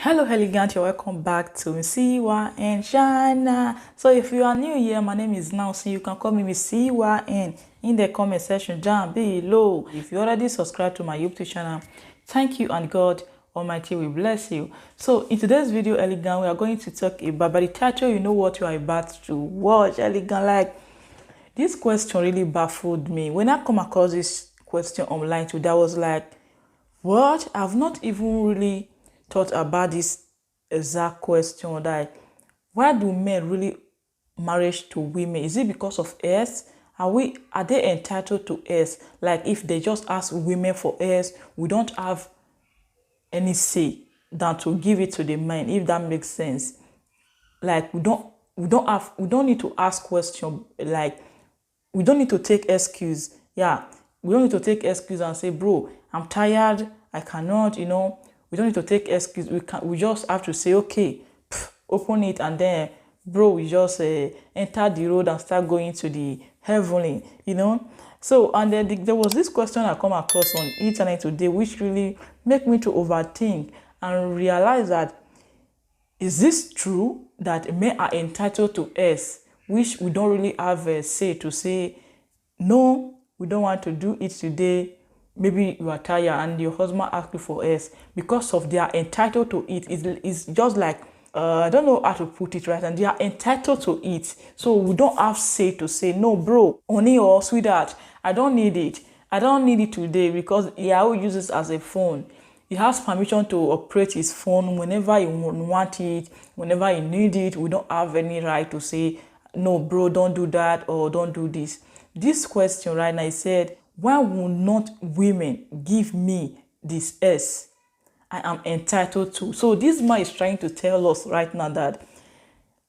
Hello, elegant. You're welcome back to Siwa and Shana. So, if you are new here, my name is Now, so you can call me Miss Siwa and in the comment section down below. If you already subscribed to my YouTube channel, thank you and God Almighty will bless you. So, in today's video, elegant, we are going to talk about by the title. You know what you are about to watch, elegant. Like this question really baffled me when I come across this question online today. I was like, what? I've not even really thought about this exact question, that why do men really marriage to women? Is it because of heirs? Are they entitled to heirs? Like if they just ask women for heirs, we don't have any say than to give it to the men, if that makes sense. Like we don't need to ask question. Like we don't need to take excuse. Yeah, we don't need to take excuse and say, bro, I'm tired, I cannot, we don't need to take excuse. We just have to say, okay, open it, and then bro, we just enter the road and start going to the heavenly. So, and then there was this question I come across on internet today which really make me to overthink and realize that, is this true that men are entitled to heirs, which we don't really have a say to say, no, we don't want to do it today. Maybe you are tired and your husband asked you for heirs because of they are entitled to it. It's just like, I don't know how to put it right, and they are entitled to it. So we don't have say to say, no, bro, honey or sweetheart, I don't need it. I don't need it today because Yahoo uses as a phone. He has permission to operate his phone whenever he want it, whenever he need it. We don't have any right to say, no, bro, don't do that or don't do this. This question right now, I said, why will not women give me this S I am entitled to? So this man is trying to tell us right now that,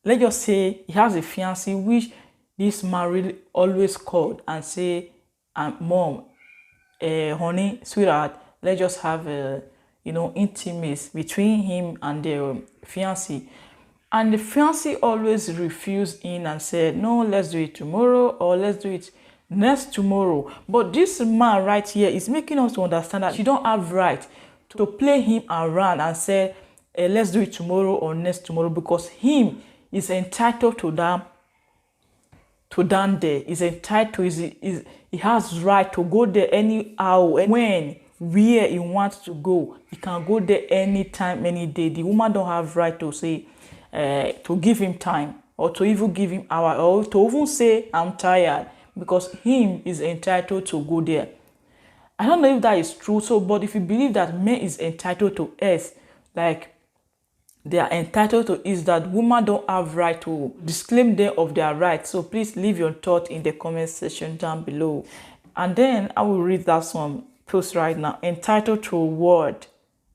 let's just say he has a fiancé which this man really always called and say, mom, honey, sweetheart, let's just have intimacy between him and the fiancé. And the fiancé always refused in and said, no, let's do it tomorrow or let's do it next tomorrow. But this man right here is making us to understand that you don't have right to play him around and say, let's do it tomorrow or next tomorrow, because him is entitled to that, day. Is entitled to he has right to go there anyhow, and when, where he wants to go. He can go there anytime, any day. The woman don't have right to say, to give him time, or to even give him hour, or to even say I'm tired, because him is entitled to go there. I don't know if that is true. So, but if you believe that men is entitled to heirs, like they are entitled to, is that women don't have right to disclaim them of their rights. So please leave your thought in the comment section down below, and then I will read that some post right now. Entitled to a word,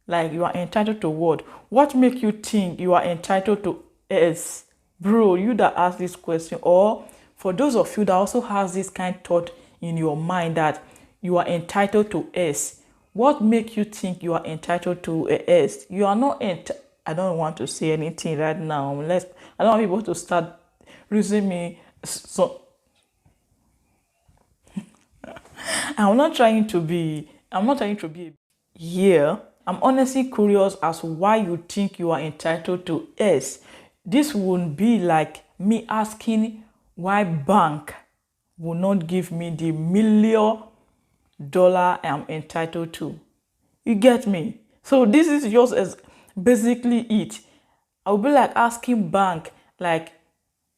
like you are entitled to a word. What make you think you are entitled to heirs, bro? You that ask this question, or for those of you that also has this kind of thought in your mind that you are entitled to heirs, what make you think you are entitled to heirs? You are not I don't want to say anything right now unless I don't want people to start losing me. So I'm not trying to be here. I'm honestly curious as to why you think you are entitled to heirs. This wouldn't be like me asking why bank will not give me the $1 million I am entitled to. You get me? So this is just as basically it. I would be like asking bank, like,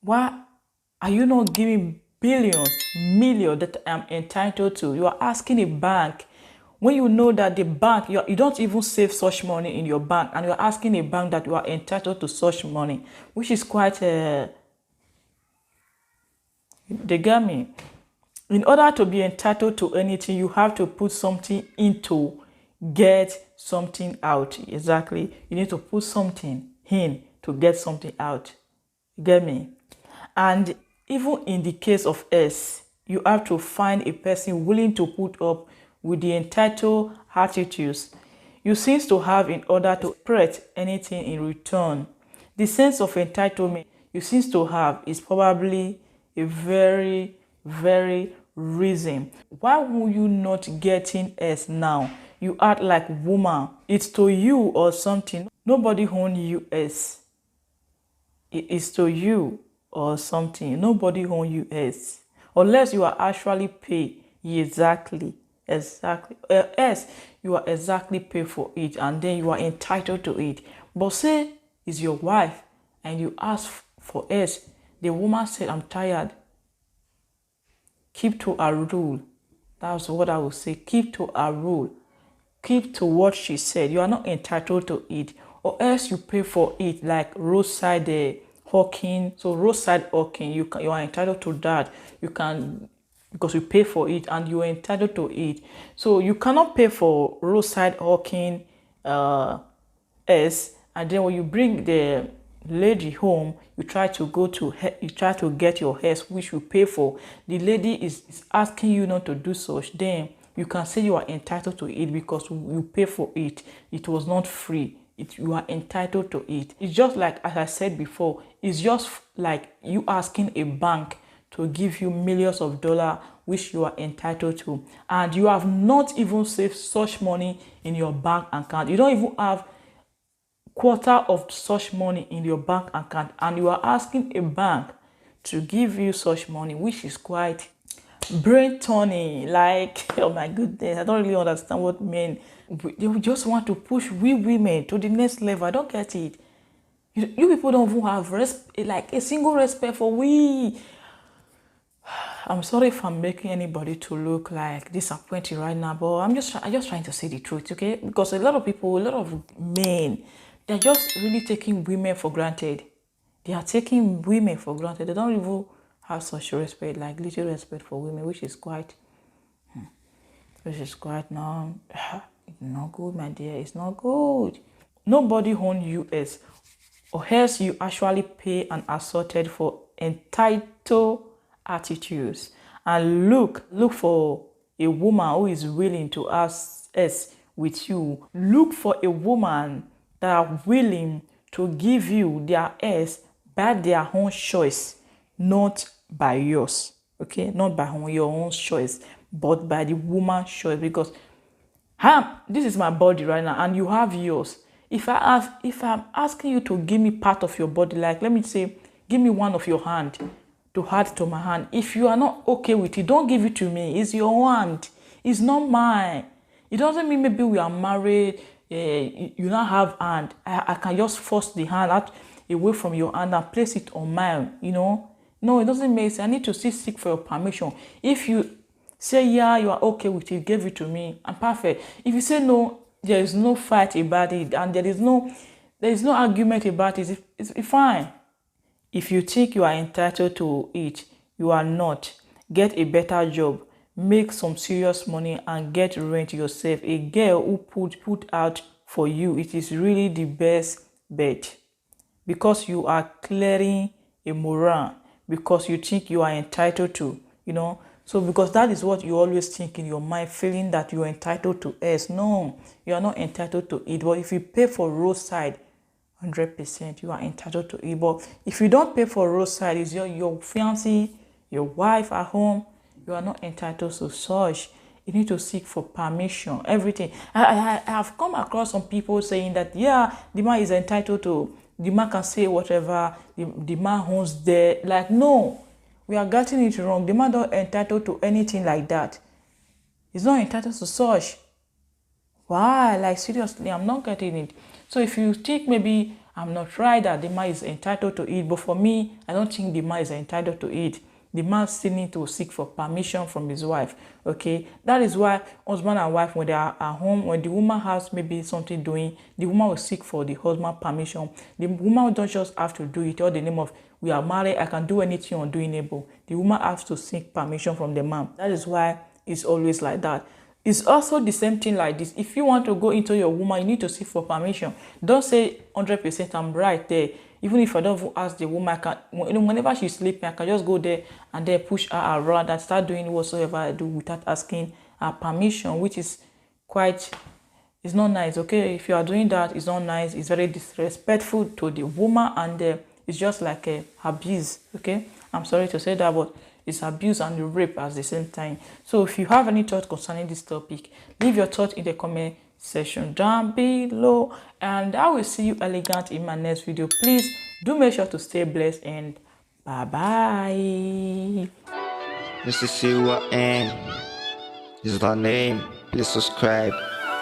why are you not giving billions, millions that I'm entitled to? You are asking a bank when you know that the bank, you don't even save such money in your bank, and you're asking a bank that you are entitled to such money, which is quite they got me. In order to be entitled to anything, you have to put something into get something out. Exactly. You need to put something in to get something out. You get me? And even in the case of S, you have to find a person willing to put up with the entitled attitudes you seem to have in order to spread anything in return. The sense of entitlement you seem to have is probably a very, very reason why will you not getting S now. You act like woman, it's to you or something. Nobody own you as it is to you or something. Nobody own you as unless you are actually paid exactly as you are exactly paid for it, and then you are entitled to it. But say it's your wife and you ask for S, the woman said, I'm tired. Keep to her rule. That's what I would say. Keep to her rule. Keep to what she said. You are not entitled to it, or else you pay for it, like roadside hawking. So roadside hawking, you are entitled to that. You can, because you pay for it and you are entitled to it. So you cannot pay for roadside hawking S, and then when you bring the lady home, you try to get your hair, which you pay for. The lady is asking you not to do such. Then you can say you are entitled to it because you pay for it. It was not free. You are entitled to it. It's just like, as I said before, it's just like you asking a bank to give you millions of dollars which you are entitled to, and you have not even saved such money in your bank account. You don't even have quarter of such money in your bank account, and you are asking a bank to give you such money, which is quite brain turning. Like, oh my goodness, I don't really understand what men, they just want to push we women to the next level. I don't get it. You people don't even have like a single respect for we. I'm sorry if I'm making anybody to look like disappointed right now, but I'm just trying to say the truth, okay? Because a lot of people, a lot of men, they're just really taking women for granted. They are taking women for granted. They don't even have such respect, like little respect for women, which is quite not good, my dear. It's not good. Nobody own you as, or else you actually pay and assorted for entitled attitudes. And look for a woman who is willing to ask us with you. Look for a woman that are willing to give you their S by their own choice, not by yours. Okay, not by your own choice, but by the woman's choice. Because this is my body right now, and you have yours. If I'm asking you to give me part of your body, like let me say, give me one of your hand to add to my hand. If you are not okay with it, don't give it to me. It's your hand. It's not mine. It doesn't mean maybe we are married. You now have hand. I can just force the hand out away from your hand and place it on mine. No, it doesn't make sense. I need to still seek for your permission. If you say yeah, you are okay with it, give it to me, I'm perfect. If you say no, there is no fight about it, and there is no argument about it. It's fine. If you think you are entitled to it, you are not. Get a better job, make some serious money, and get rent yourself. A girl who put out for you, it is really the best bet, because you are clearing a moral, because you think you are entitled to, So because that is what you always think in your mind, feeling that you are entitled to S. No, you are not entitled to it. But if you pay for roadside, 100% you are entitled to it. But if you don't pay for roadside, it's your fiancé, your wife at home, you are not entitled to such. You need to seek for permission, everything. I have come across some people saying that, yeah, the man is entitled to, the man can say whatever, the man owns there. Like, no, we are getting it wrong. The man not entitled to anything like that. He's not entitled to such. Why? Like, seriously, I'm not getting it. So if you think maybe I'm not right that the man is entitled to it, but for me, I don't think the man is entitled to it. The man still need to seek for permission from his wife. Okay, that is why husband and wife, when they are at home, when the woman has maybe something doing, the woman will seek for the husband permission. The woman don't just have to do it all the name of we are married, I can do anything undoable. The woman has to seek permission from the man. That is why it's always like that. It's also the same thing like this. If you want to go into your woman, you need to seek for permission. Don't say 100% I'm right there. Even if I don't ask the woman, whenever she's sleeping, I can just go there and then push her around and start doing whatsoever I do without asking her permission, which is it's not nice. Okay, if you are doing that, it's not nice. It's very disrespectful to the woman, and it's just like abuse. Okay, I'm sorry to say that, but it's abuse and rape at the same time. So if you have any thought concerning this topic, leave your thought in the comment section down below, and I will see you elegant in my next video. Please do make sure to stay blessed, and bye bye. This is Siwa and this is my name. Please subscribe.